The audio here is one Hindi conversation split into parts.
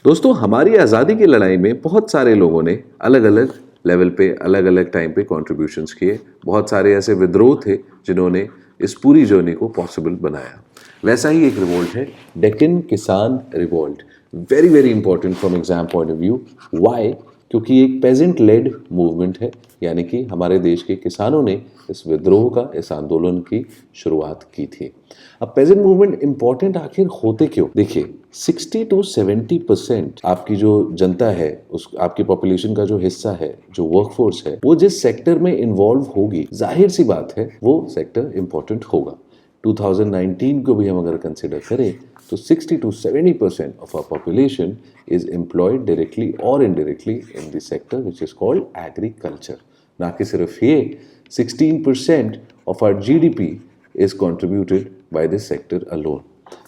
दोस्तों, हमारी आज़ादी की लड़ाई में बहुत सारे लोगों ने अलग अलग लेवल पे अलग अलग टाइम पे कॉन्ट्रीब्यूशंस किए। बहुत सारे ऐसे विद्रोह थे जिन्होंने इस पूरी जर्नी को पॉसिबल बनाया। वैसा ही एक रिवोल्ट है, डेक्कन किसान revolt. Very very important from exam point of view. Why? क्योंकि एक पेजेंट लेड मूवमेंट है, यानी कि हमारे देश के किसानों ने इस विद्रोह का, इस आंदोलन की शुरुआत की थी। अब पेजेंट मूवमेंट इंपॉर्टेंट आखिर होते क्यों? देखिए, 60 to 70% आपकी जो जनता है, उस आपकी पॉपुलेशन का जो हिस्सा है, जो वर्कफोर्स है, वो जिस सेक्टर में इन्वॉल्व होगी, जाहिर सी बात है वो सेक्टर इंपॉर्टेंट होगा। 2019 को भी हम अगर कंसिडर करें तो 60 to 70% of our population is employed directly और indirectly in this sector which is called agriculture. ना कि सिर्फ ये, 16% of our GDP is contributed by this sector alone.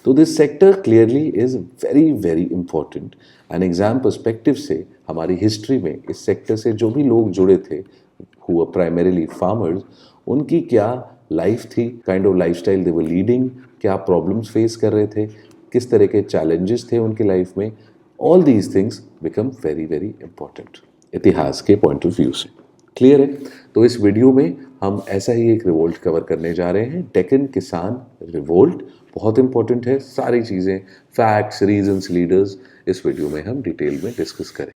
So this sector clearly is very very important. An exam perspective से हमारी हिस्ट्री में इस सेक्टर से जो भी लोग जुड़े थे, who were primarily farmers, उनकी क्या लाइफ थी, kind of lifestyle they were leading, क्या प्रॉब्लम्स फेस कर रहे थे, किस तरह के चैलेंजेस थे उनकी लाइफ में, all these things become very very important इतिहास के पॉइंट ऑफ व्यू से। क्लियर है? तो इस वीडियो में हम ऐसा ही एक रिवोल्ट कवर करने जा रहे हैं, डेक्कन किसान रिवोल्ट। बहुत इंपॉर्टेंट है, सारी चीज़ें, फैक्ट्स, रीजंस, लीडर्स इस वीडियो में हम डिटेल में डिस्कस करें।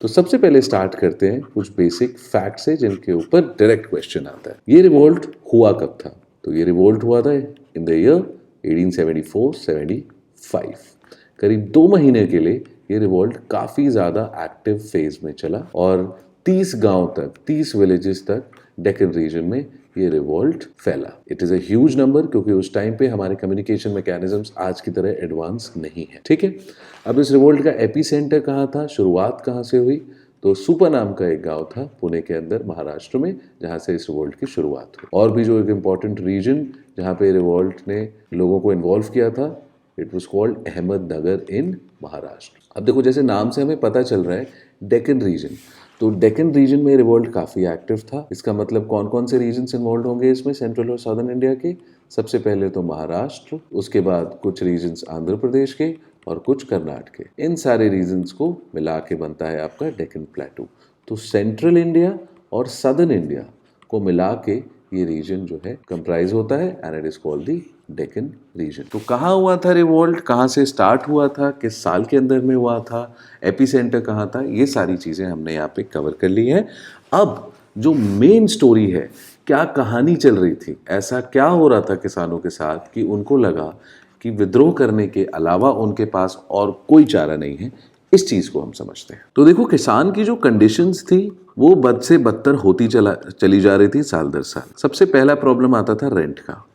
तो सबसे पहले स्टार्ट करते हैं कुछ बेसिक फैक्ट से जिनके ऊपर डायरेक्ट क्वेश्चन आता है। ये रिवोल्ट हुआ कब था? तो ये रिवोल्ट हुआ था इन द ईयर 1874-75। करीब 2 महीने के लिए ये रिवोल्ट काफ़ी ज़्यादा एक्टिव फेज में चला और 30 गांव तक, 30 विलेजेस तक डेक्कन रीजन में ये रिवोल्ट फैला। It is a huge number, क्योंकि उस टाइम पे हमारे कम्युनिकेशन मैकेनिज्म्स आज की तरह एडवांस नहीं है। ठीक है, अब इस रिवोल्ट का एपी सेंटर कहाँ था, शुरुआत कहाँ से हुई? तो सुपा नाम का एक गांव था पुणे के अंदर, महाराष्ट्र में, जहाँ से इस रिवोल्ट की शुरुआत हुई। और भी जो एक इम्पॉर्टेंट रीजन जहाँ पे रिवोल्ट ने लोगों को इन्वॉल्व किया था, इट वॉज कॉल्ड अहमदनगर इन महाराष्ट्र। अब देखो, जैसे नाम से हमें पता चल रहा है डेक्कन रीजन, तो डेक्कन रीजन में रिवोल्ट काफ़ी एक्टिव था। इसका मतलब कौन कौन से रीजन्स इन्वॉल्व होंगे इसमें, सेंट्रल और साउदर्न इंडिया के? सबसे पहले तो महाराष्ट्र, उसके बाद कुछ रीजन्स आंध्र प्रदेश के और कुछ कर्नाटक के। इन सारे रीजन्स को मिला के बनता है आपका डेक्कन प्लेटू। तो सेंट्रल इंडिया और सदर्न इंडिया को मिला के ये रीजन जो है कंप्राइज होता है and it is called the Deccan region. तो कहाँ हुआ था रिवोल्ट, कहाँ से स्टार्ट हुआ था, किस साल के अंदर में हुआ था, एपी सेंटर कहाँ था, ये सारी चीज़ें हमने यहाँ पे कवर कर ली है। अब जो मेन स्टोरी है, क्या कहानी चल रही थी, ऐसा क्या हो रहा था किसानों के साथ कि उनको लगा कि विद्रोह करने के अलावा उनके पास और कोई चारा नहीं है, इस चीज़ को हम समझते हैं। तो देखो, किसान की जो कंडीशंस थी वो बद से बदतर होती चली जा रही थी साल दर साल। सबसे पहला प्रॉब्लम आता था रेंट का।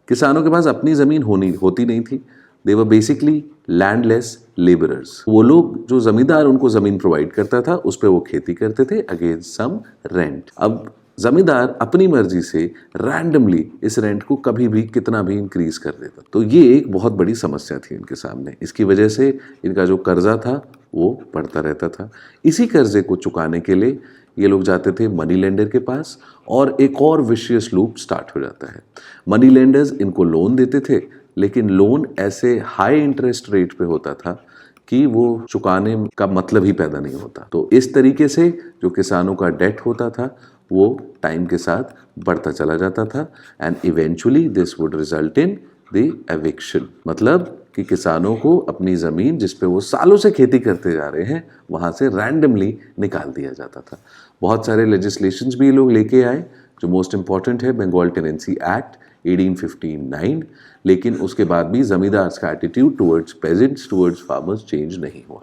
किसानों के पास अपनी ज़मीन होती नहीं थी। दे वर बेसिकली लैंडलेस लेबरर्स। वो लोग, जो ज़मींदार उनको ज़मीन प्रोवाइड करता था, उस पर वो खेती करते थे अगेंस्ट सम रेंट। अब ज़मींदार अपनी मर्जी से रैंडमली इस रेंट को कभी भी कितना भी इंक्रीज कर देता। तो ये एक बहुत बड़ी समस्या थी इनके सामने। इसकी वजह से इनका जो कर्जा था वो बढ़ता रहता था। इसी कर्जे को चुकाने के लिए ये लोग जाते थे मनी लेंडर के पास, और एक और विशियस लूप स्टार्ट हो जाता है। मनी लेंडर्स इनको लोन देते थे, लेकिन लोन ऐसे हाई इंटरेस्ट रेट पे होता था कि वो चुकाने का मतलब ही पैदा नहीं होता। तो इस तरीके से जो किसानों का डेट होता था वो टाइम के साथ बढ़ता चला जाता था and eventually this would result in the eviction. मतलब कि किसानों को अपनी ज़मीन, जिस पे वो सालों से खेती करते जा रहे हैं, वहाँ से रैंडमली निकाल दिया जाता था। बहुत सारे लेजिस्लेशंस भी ये लोग लेके आए। जो मोस्ट इम्पॉर्टेंट है बंगाल टेनेंसी एक्ट 1859, लेकिन उसके बाद भी ज़मींदार्स का attitude towards pageants, towards farmers change नहीं हुआ।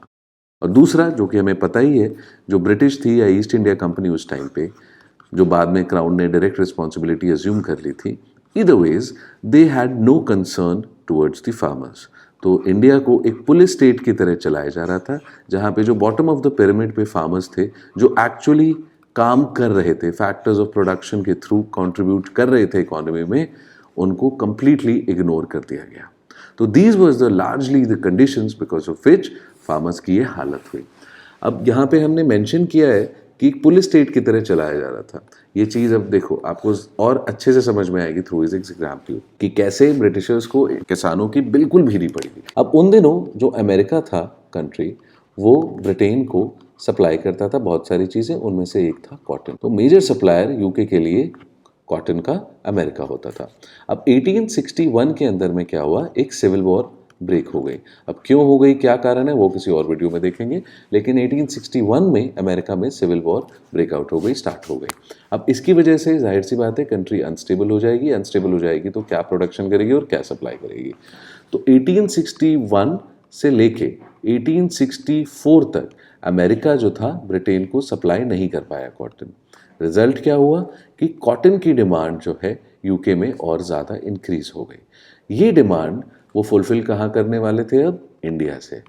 और दूसरा, जो कि हमें पता ही है, जो ब्रिटिश थी या ईस्ट इंडिया कंपनी उस टाइम पे, जो बाद में क्राउन ने डायरेक्ट रिस्पॉन्सिबिलिटी अज्यूम कर ली थी, either ways they had no concern towards the farmers. तो इंडिया को एक पुलिस स्टेट की तरह चलाया जा रहा था, जहाँ पे जो बॉटम ऑफ द पिरामिड पे फार्मर्स थे, जो एक्चुअली काम कर रहे थे, फैक्टर्स ऑफ प्रोडक्शन के थ्रू कंट्रीब्यूट कर रहे थे इकोनॉमी में, उनको कंप्लीटली इग्नोर कर दिया गया। तो these was the largely the conditions because of which farmers की ये हालत हुई। अब यहाँ पे हमने मेंशन किया है कि एक पुलिस स्टेट की तरह चलाया जा रहा था। ये चीज़ अब देखो आपको और अच्छे से समझ में आएगी थ्रू इस एग्जाम्पल कि कैसे ब्रिटिशर्स को किसानों की बिल्कुल भी नहीं पड़ी थी। अब उन दिनों जो अमेरिका था कंट्री, वो ब्रिटेन को सप्लाई करता था बहुत सारी चीज़ें, उनमें से एक था कॉटन। तो मेजर सप्लायर यूके के लिए कॉटन का अमेरिका होता था। अब 1861 के अंदर में क्या हुआ, एक सिविल वॉर ब्रेक हो गई। अब क्यों हो गई, क्या कारण है, वो किसी और वीडियो में देखेंगे। लेकिन 1861 में अमेरिका में सिविल वॉर ब्रेकआउट हो गई, स्टार्ट हो गई। अब इसकी वजह से जाहिर सी बात है कंट्री अनस्टेबल हो जाएगी। अनस्टेबल हो जाएगी तो क्या प्रोडक्शन करेगी और क्या सप्लाई करेगी। तो 1861 से लेके 1864 तक अमेरिका जो था ब्रिटेन को सप्लाई नहीं कर पाया कॉटन। रिजल्ट क्या हुआ कि कॉटन की डिमांड जो है यूके में और ज़्यादा इंक्रीज हो गई। ये डिमांड वो फुलफिल कहाँ करने वाले थे, अब इंडिया से।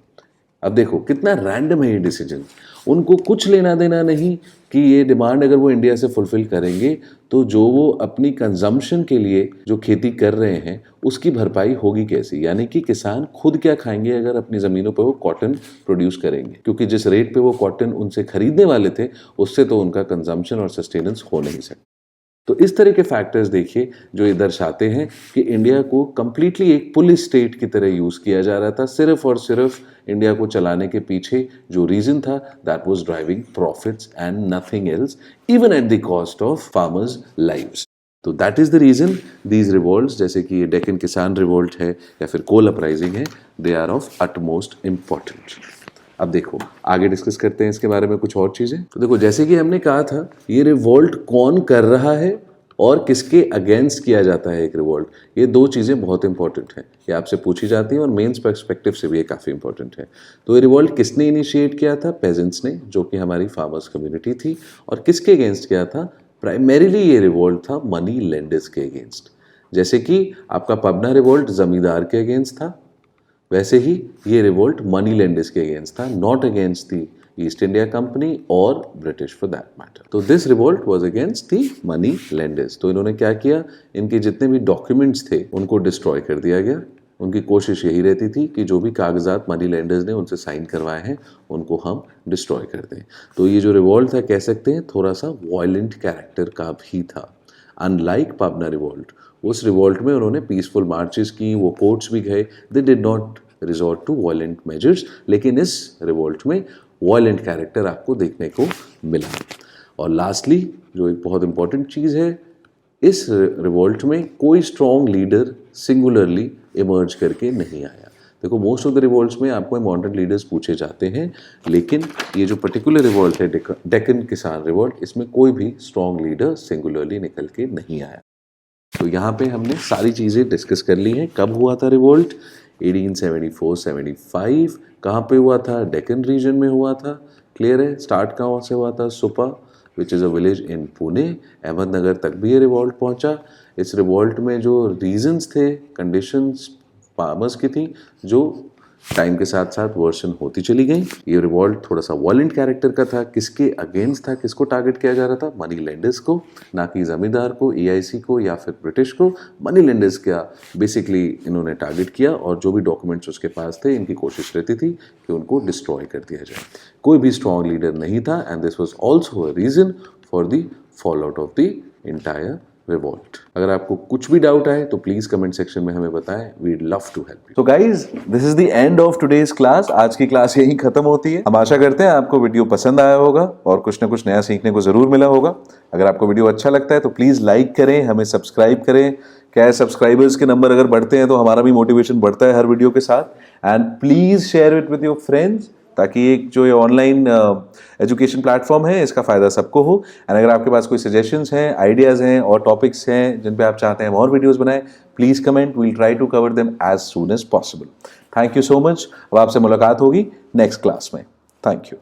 अब देखो कितना रैंडम है ये डिसीजन। उनको कुछ लेना देना नहीं कि ये डिमांड अगर वो इंडिया से फुलफिल करेंगे तो जो वो अपनी कंजम्पशन के लिए जो खेती कर रहे हैं उसकी भरपाई होगी कैसे, यानी कि किसान खुद क्या खाएंगे अगर अपनी ज़मीनों पर वो कॉटन प्रोड्यूस करेंगे, क्योंकि जिस रेट पे वो कॉटन उनसे खरीदने वाले थे उससे तो उनका कंजम्पशन और सस्टेनेंस हो नहीं सकता। तो इस तरह के फैक्टर्स देखिए जो ये दर्शाते हैं कि इंडिया को कंप्लीटली एक पुलिस स्टेट की तरह यूज़ किया जा रहा था। सिर्फ और सिर्फ इंडिया को चलाने के पीछे जो रीज़न था that was driving profits and nothing else, even at the cost of farmers lives. तो that is the reason these revolts, जैसे कि ये डेक्कन किसान रिवोल्ट है या फिर कोल अपराइजिंग है, they are of utmost important. अब देखो आगे डिस्कस करते हैं इसके बारे में कुछ और चीज़ें। तो देखो जैसे कि हमने कहा था ये रिवोल्ट कौन कर रहा है और किसके अगेंस्ट किया जाता है एक रिवोल्ट, ये दो चीज़ें बहुत इंपॉर्टेंट हैं। ये आपसे पूछी जाती हैं और मेंस पर्सपेक्टिव से भी ये काफ़ी इंपॉर्टेंट है। तो ये रिवोल्ट किसने इनिशिएट किया था, पेजेंट्स ने, जो कि हमारी फार्मर्स कम्युनिटी थी। और किसके अगेंस्ट किया था, प्राइमरीली ये रिवोल्ट था मनी लेंडर्स के अगेंस्ट। जैसे कि आपका पबना रिवोल्ट जमींदार के अगेंस्ट था, वैसे ही ये रिवोल्ट मनी लेंडर्स के अगेंस्ट था, not against the east India company और ब्रिटिश फॉर दैट मैटर। तो this revolt was against the money lenders. तो इन्होंने क्या किया, इनके जितने भी डॉक्यूमेंट्स थे उनको डिस्ट्रॉय कर दिया गया। उनकी कोशिश यही रहती थी कि जो भी कागजात मनी लेंडर्स ने उनसे साइन करवाए हैं उनको हम डिस्ट्रॉय कर दें। तो ये जो रिवोल्ट था कह सकते हैं थोड़ा सा वायलेंट कैरेक्टर का भी था। अनलाइक पाबना रिवोल्ट, उस रिवोल्ट में उन्होंने पीसफुल मार्चेस की, वो कोर्ट्स भी गए, they did not resort to violent measures. लेकिन इस रिवोल्ट में वायलेंट कैरेक्टर आपको देखने को मिला। और लास्टली जो एक बहुत इंपॉर्टेंट चीज़ है, इस रिवोल्ट में कोई स्ट्रॉन्ग लीडर सिंगुलरली इमर्ज करके नहीं आया। देखो मोस्ट ऑफ द रिवोल्ट्स में आपको इम्पॉर्टेंट लीडर्स पूछे जाते हैं, लेकिन ये जो पर्टिकुलर रिवोल्ट है डेक्कन किसान रिवोल्ट, इसमें कोई भी स्ट्रॉन्ग लीडर सिंगुलरली निकल के नहीं आया। तो यहाँ पे हमने सारी चीज़ें डिस्कस कर ली हैं। कब हुआ था रिवोल्ट, 1874-75। कहाँ पे हुआ था, डेक्कन रीजन में हुआ था, क्लियर है। स्टार्ट कहाँ से हुआ था, Supa which is a village in Pune, Ahmednagar तक भी ये रिवोल्ट पहुँचा। इस रिवोल्ट में जो रीजंस थे, कंडीशंस फार्मर्स की थी, जो टाइम के साथ साथ वर्सन होती चली गई। ये रिवोल्ट थोड़ा सा वायलेंट कैरेक्टर का था। किसके अगेंस्ट था, किसको टारगेट किया जा रहा था, मनी लेंडर्स को, ना कि जमींदार को, EIC को या फिर ब्रिटिश को। मनी लेंडर्स का बेसिकली इन्होंने टारगेट किया और जो भी डॉक्यूमेंट्स उसके पास थे इनकी कोशिश रहती थी कि उनको डिस्ट्रॉय कर दिया जाए। कोई भी स्ट्रॉन्ग लीडर नहीं था and this was also a reason for the fall out of the entire revolt. अगर आपको कुछ भी डाउट आए तो प्लीज कमेंट सेक्शन में हमें बताएं, we'd love to help you. तो guys this is the end of today's class. आज की क्लास यहीं खत्म होती है। हम आशा करते हैं आपको वीडियो पसंद आया होगा और कुछ ना कुछ नया सीखने को जरूर मिला होगा। अगर आपको वीडियो अच्छा लगता है तो प्लीज लाइक करें, हमें सब्सक्राइब करें। क्या है, सब्सक्राइबर्स के नंबर अगर बढ़ते हैं तो हमारा भी मोटिवेशन बढ़ता है हर वीडियो के साथ। And please share it with your friends, ताकि एक जो ये ऑनलाइन एजुकेशन प्लेटफॉर्म है इसका फ़ायदा सबको हो। एंड अगर आपके पास कोई सजेशंस हैं, आइडियाज़ हैं और टॉपिक्स हैं जिन पे आप चाहते हैं हम और वीडियोस बनाएं, please comment, we'll try to cover them as soon as possible. Thank you so much. अब आपसे मुलाकात होगी नेक्स्ट क्लास में। Thank you.